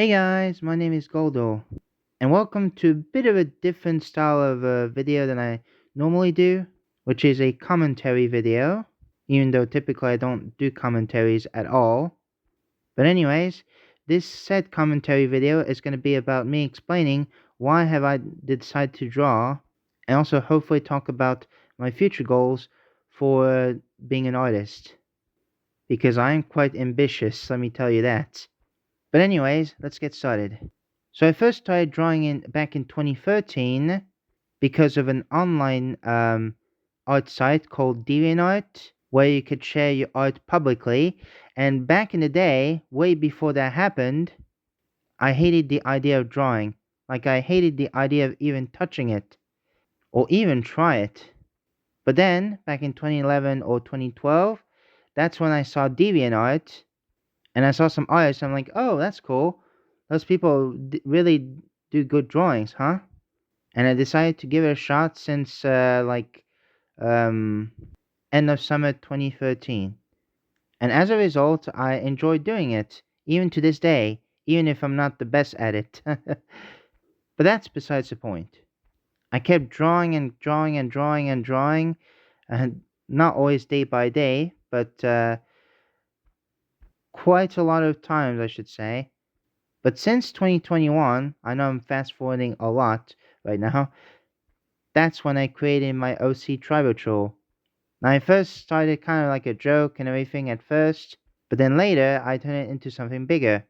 Hey guys, my name is Goldo, and welcome to a bit of a different style of a video than I normally do, which is a commentary video, even though typically I don't do commentaries at all. But anyways, this said commentary video is going to be about me explaining why have I decided to draw, and also hopefully talk about my future goals for being an artist, because I am quite ambitious, let me tell you that. But anyways, let's get started. So I first started drawing back in 2013 because of an online art site called DeviantArt where you could share your art publicly. And back in the day, way before that happened, I hated the idea of drawing. Like I hated the idea of even touching it or even try it. But then, back in 2011 or 2012, that's when I saw DeviantArt and I saw some artists. I'm like, oh, that's cool. Those people really do good drawings, huh? And I decided to give it a shot since um, end of summer 2013. And as a result, I enjoy doing it, even to this day, even if I'm not the best at it. But that's besides the point. I kept drawing and drawing and drawing and drawing, and not always day by day, but quite a lot of times, I should say. But since 2021, I know I'm fast forwarding a lot right now. That's when I created my OC tribal troll. Now, I first started kind of like a joke and everything at first, but then later I turned it into something bigger.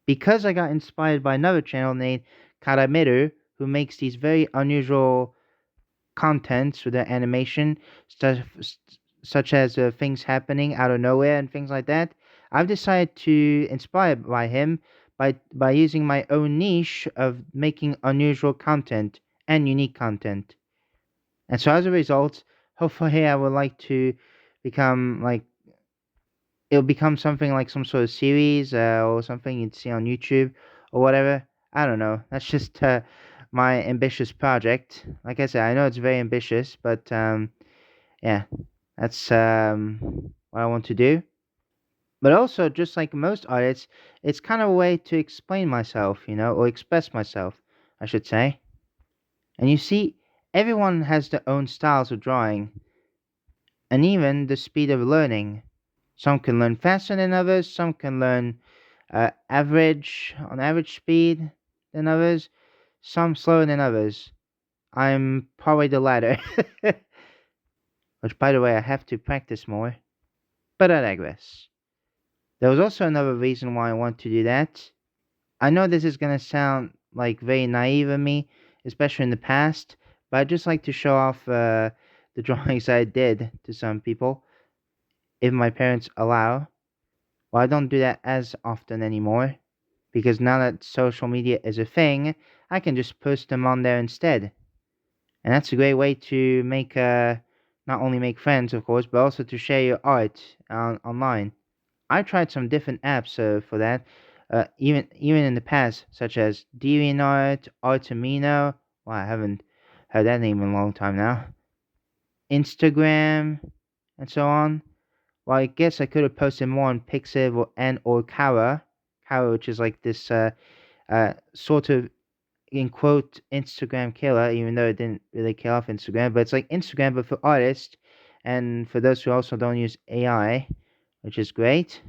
Because I got inspired by another channel named Karameru, who makes these very unusual contents with their animation, such as things happening out of nowhere and things like that. I've decided to inspire by him by using my own niche of making unusual content and unique content. And so as a result, hopefully I would like to become like it'll become something like some sort of series or something you'd see on YouTube or whatever. I don't know. That's just my ambitious project. Like I said, I know it's very ambitious, but yeah, that's what I want to do. But also, just like most artists, it's kind of a way to explain myself, or express myself, I should say. And you see, everyone has their own styles of drawing, and even the speed of learning. Some can learn faster than others, some can learn on average speed than others, some slower than others. I'm probably the latter. Which, by the way, I have to practice more. But I digress. There was also another reason why I want to do that. I know this is going to sound like very naive of me, especially in the past, but I'd just like to show off the drawings I did to some people, if my parents allow. Well, I don't do that as often anymore, because now that social media is a thing, I can just post them on there instead. And that's a great way to make, not only make friends, of course, but also to share your art online. I tried some different apps for that, even in the past, such as DeviantArt, Artemino. Well, I haven't heard that name in a long time now. Instagram, and so on. Well, I guess I could have posted more on Pixiv or Kara, which is like this sort of in quote Instagram killer, even though it didn't really kill off Instagram, but it's like Instagram but for artists and for those who also don't use AI, which is great.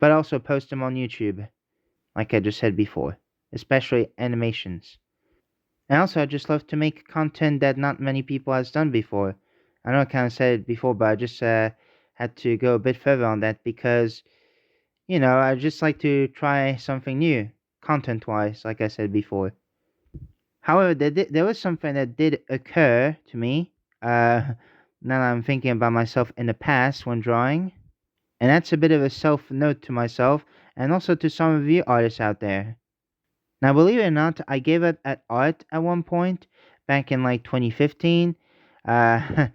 But also post them on YouTube, like I just said before, especially animations. And also, I just love to make content that not many people has done before. I know I kind of said it before, but I just had to go a bit further on that because, I just like to try something new, content-wise, like I said before. However, there was something that did occur to me, now that I'm thinking about myself in the past when drawing. And that's a bit of a self note to myself and also to some of you artists out there. Now, believe it or not, I gave up at art at one point back in like 2015. Uh,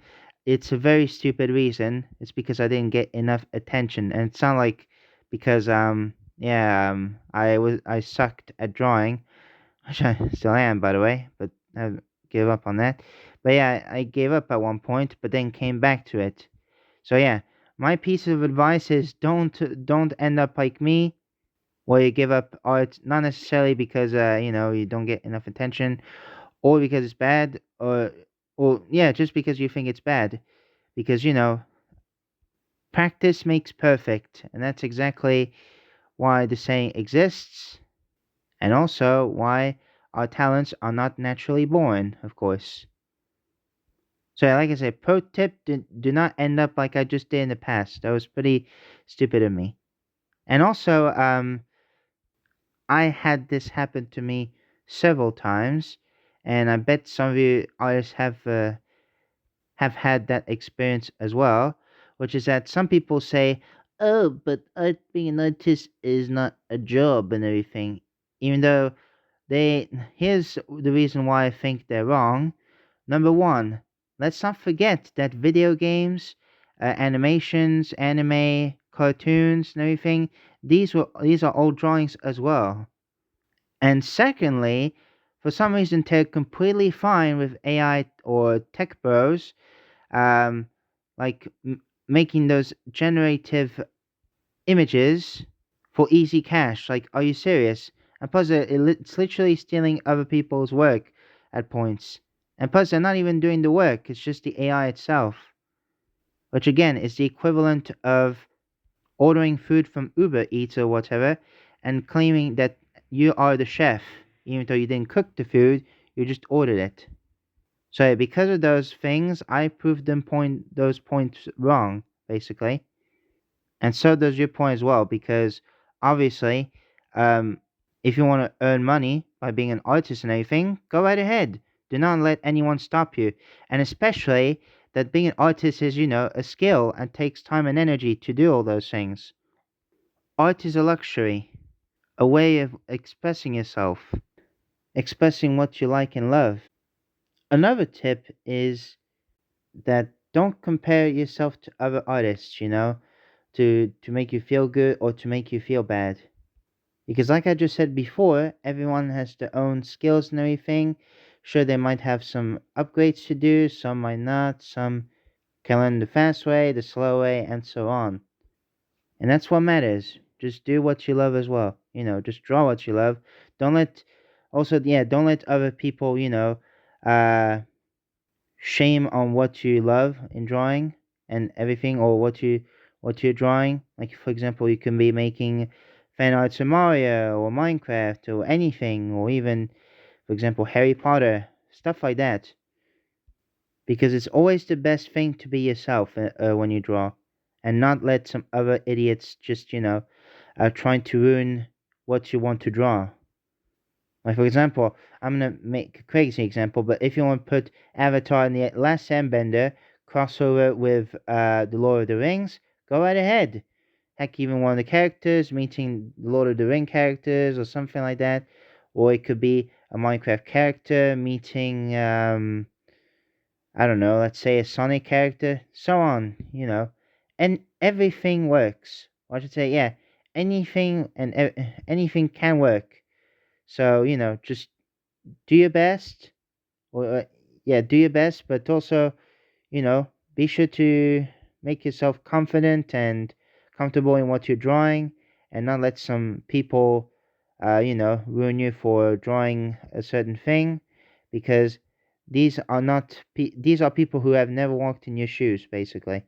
it's a very stupid reason. It's because I didn't get enough attention, and it's not like because I sucked at drawing, which I still am by the way, but I gave up on that. But yeah, I gave up at one point, but then came back to it. So yeah, my piece of advice is don't end up like me. or you give up art not necessarily because you don't get enough attention, or because it's bad, or yeah, just because you think it's bad, because practice makes perfect, and that's exactly why the saying exists, and also why our talents are not naturally born, of course. So, like I said, pro tip: do not end up like I just did in the past. That was pretty stupid of me. And also, I had this happen to me several times, and I bet some of you artists have had that experience as well, which is that some people say, "Oh, but art being an artist is not a job and everything," even though they here's the reason why I think they're wrong. Number one, let's not forget that video games, animations, anime, cartoons, and everything, these are all drawings as well. And secondly, for some reason they're completely fine with AI or tech bros, um, like making those generative images for easy cash. Like, are you serious? And plus, it's literally stealing other people's work at points. And plus, they're not even doing the work, it's just the AI itself, which again is the equivalent of ordering food from Uber Eats or whatever and claiming that you are the chef, even though you didn't cook the food, you just ordered it. So, because of those things, I proved those points wrong, basically. And so does your point as well, because obviously, um, if you want to earn money by being an artist and everything, go right ahead. Do not let anyone stop you. And especially that being an artist is, a skill and takes time and energy to do all those things. Art is a luxury, a way of expressing yourself, expressing what you like and love. Another tip is that don't compare yourself to other artists, to make you feel good or to make you feel bad. Because, like I just said before, everyone has their own skills and everything. Sure, they might have some upgrades to do, some might not, some can learn the fast way, the slow way, and so on. And that's what matters. Just do what you love as well. Just draw what you love. Don't let, also, yeah, don't let other people, uh, shame on what you love in drawing and everything, or what you're drawing. Like, for example, you can be making fan arts of Mario or Minecraft or anything, or even, for example, Harry Potter, stuff like that. Because it's always the best thing to be yourself when you draw, and not let some other idiots just trying to ruin what you want to draw. Like, for example, I'm gonna make a crazy example, but if you want to put Avatar in the Last Airbender crossover with the Lord of the Rings, go right ahead. Heck, even one of the characters meeting the Lord of the Ring characters or something like that, or it could be a Minecraft character meeting I don't know, let's say a Sonic character, so on, and everything works. Or I should say, yeah, anything and anything can work. So just do your best, or yeah, do your best, but also be sure to make yourself confident and comfortable in what you're drawing, and not let some people, ruin you for drawing a certain thing, because these are people who have never walked in your shoes, basically.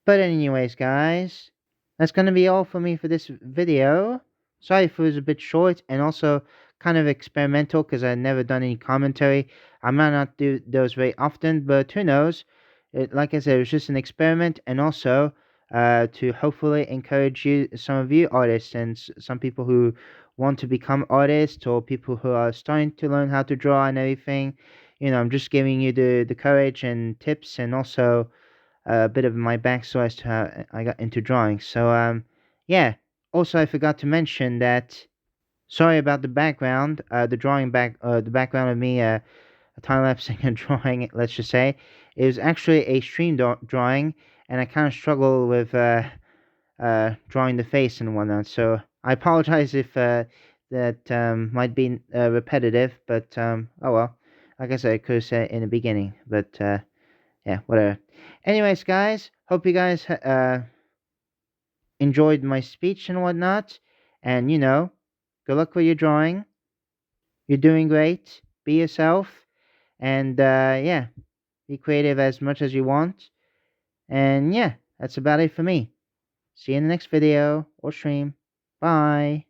But anyways, guys, that's gonna be all for me for this video. Sorry if it was a bit short and also kind of experimental because I've never done any commentary. I might not do those very often, but who knows? Like I said, it was just an experiment, and also to hopefully encourage some of you artists, and some people who want to become artists, or people who are starting to learn how to draw and everything. I'm just giving you the courage and tips, and also a bit of my backstory as to how I got into drawing. So yeah. Also, I forgot to mention that. Sorry about the background. The background of me, time lapsing and drawing. Let's just say it was actually a stream drawing, and I kind of struggle with drawing the face and whatnot. So I apologize if that might be repetitive, but oh well. Like I said, I could have said it in the beginning, but yeah, whatever. Anyways, guys, hope you guys enjoyed my speech and whatnot. And good luck with your drawing. You're doing great. Be yourself. And yeah, be creative as much as you want. And yeah, that's about it for me. See you in the next video or stream. Bye.